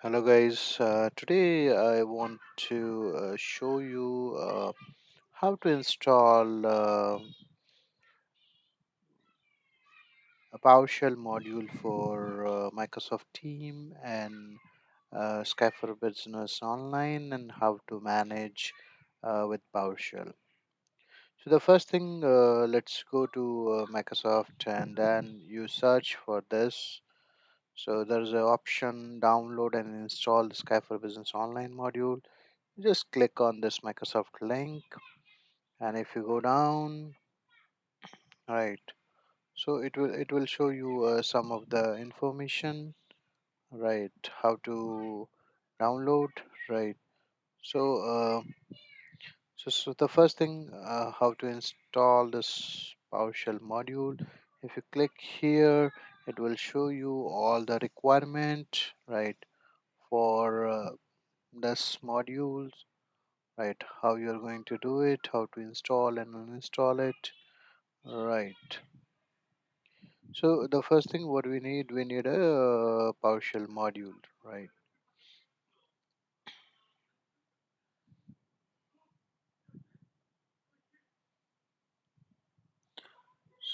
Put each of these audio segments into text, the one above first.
Hello guys, today I want to show you how to install a PowerShell module for Microsoft Team and Skype for Business Online and how to manage with PowerShell. So the first thing, let's go to Microsoft and then you search for this. So there's an option download and install the Skype for Business Online module. Just click on this Microsoft link, and if you go down, right, so it will show you some of the information, right, how to download, right. So the first thing, how to install this PowerShell module. If you click here, it will show you all the requirement, right, for this modules, right, how you're going to do it, how to install and uninstall it. Right. So the first thing what we need a PowerShell module, right?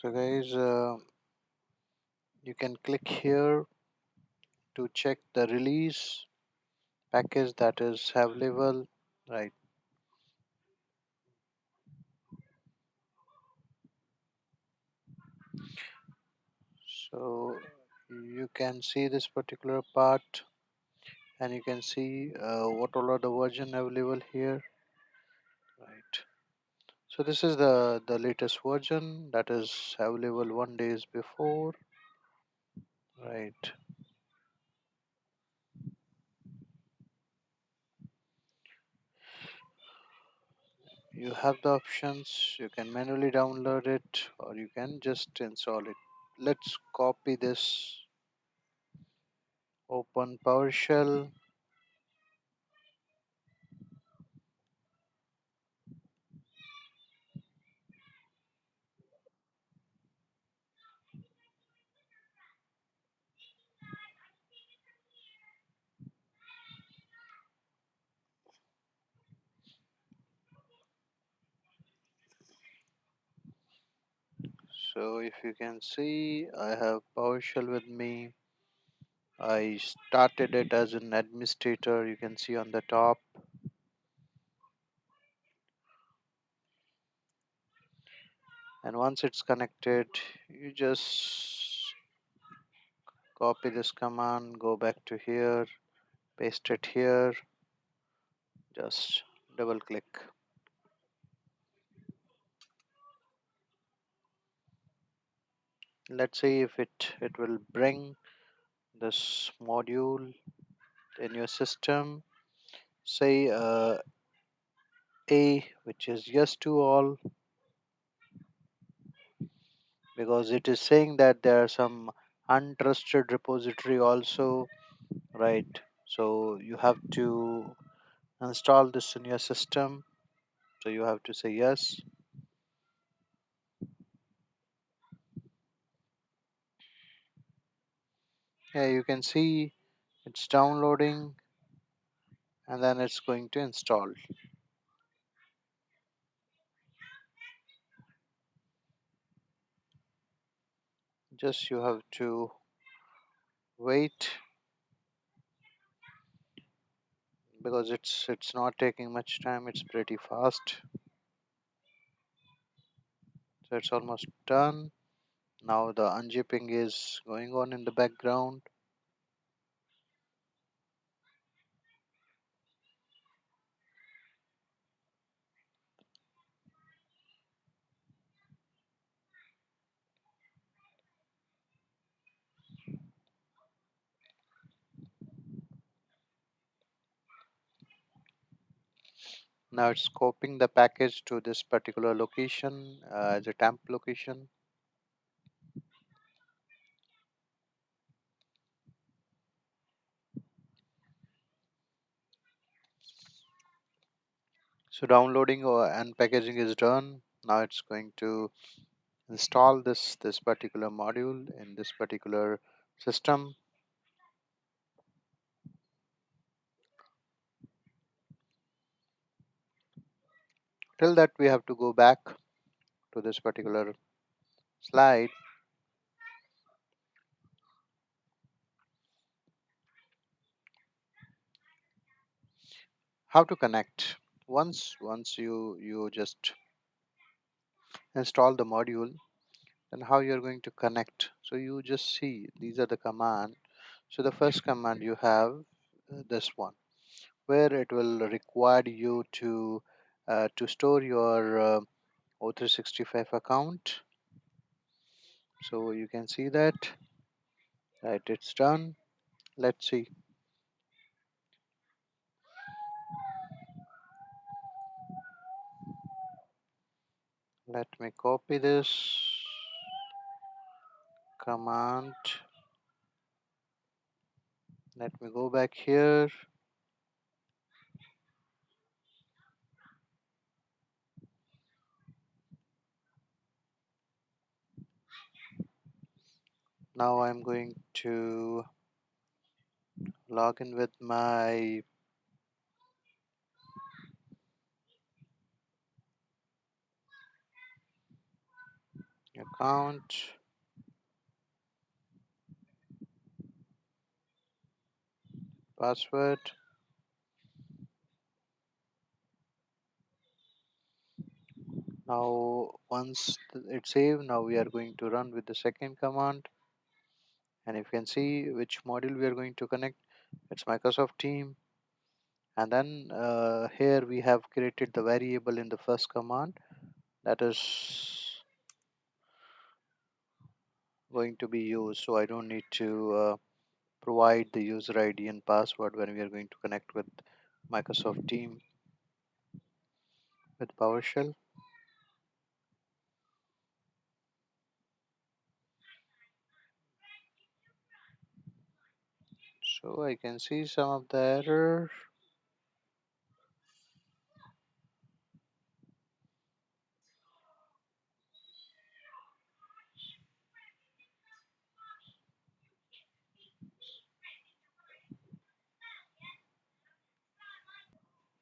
So guys, you can click here to check the release package that is available, right? So you can see this particular part, and you can see what all are the version available here, right? So this is the latest version that is available 1 days before, right? You have the options, you can manually download it or you can just install it. Let's copy this, open PowerShell. So if you can see, I have PowerShell with me. I started it as an administrator, you can see on the top. And once it's connected, you just copy this command, go back to here, paste it here, just double click. Let's see if it will bring this module in your system. Say A, which is yes to all, because it is saying that there are some untrusted repository also, right? So you have to install this in your system. So you have to say yes. Yeah, you can see it's downloading and then it's going to install. Just you have to wait because it's not taking much time, it's pretty fast. So it's almost done. Now the unzipping is going on in the background. Now it's copying the package to this particular location as a temp location. So downloading and packaging is done. Now it's going to install this particular module in this particular system. till that we have to go back to this particular slide. How to connect. Once you just install the module, then how you're going to connect. So you just see these are the command. So the first command you have this one, where it will require you to store your O365 account. So you can see that it's done. Let's see. Let me copy this command. Let me go back here. Now I'm going to log in with my account. Password. Now once it's saved, now we are going to run with the second command, and you can see which module we are going to connect. It's Microsoft Team. And then here we have created the variable in the first command that is going to be used, so I don't need to provide the user ID and password when we are going to connect with Microsoft Team with PowerShell. So I can see some of the error.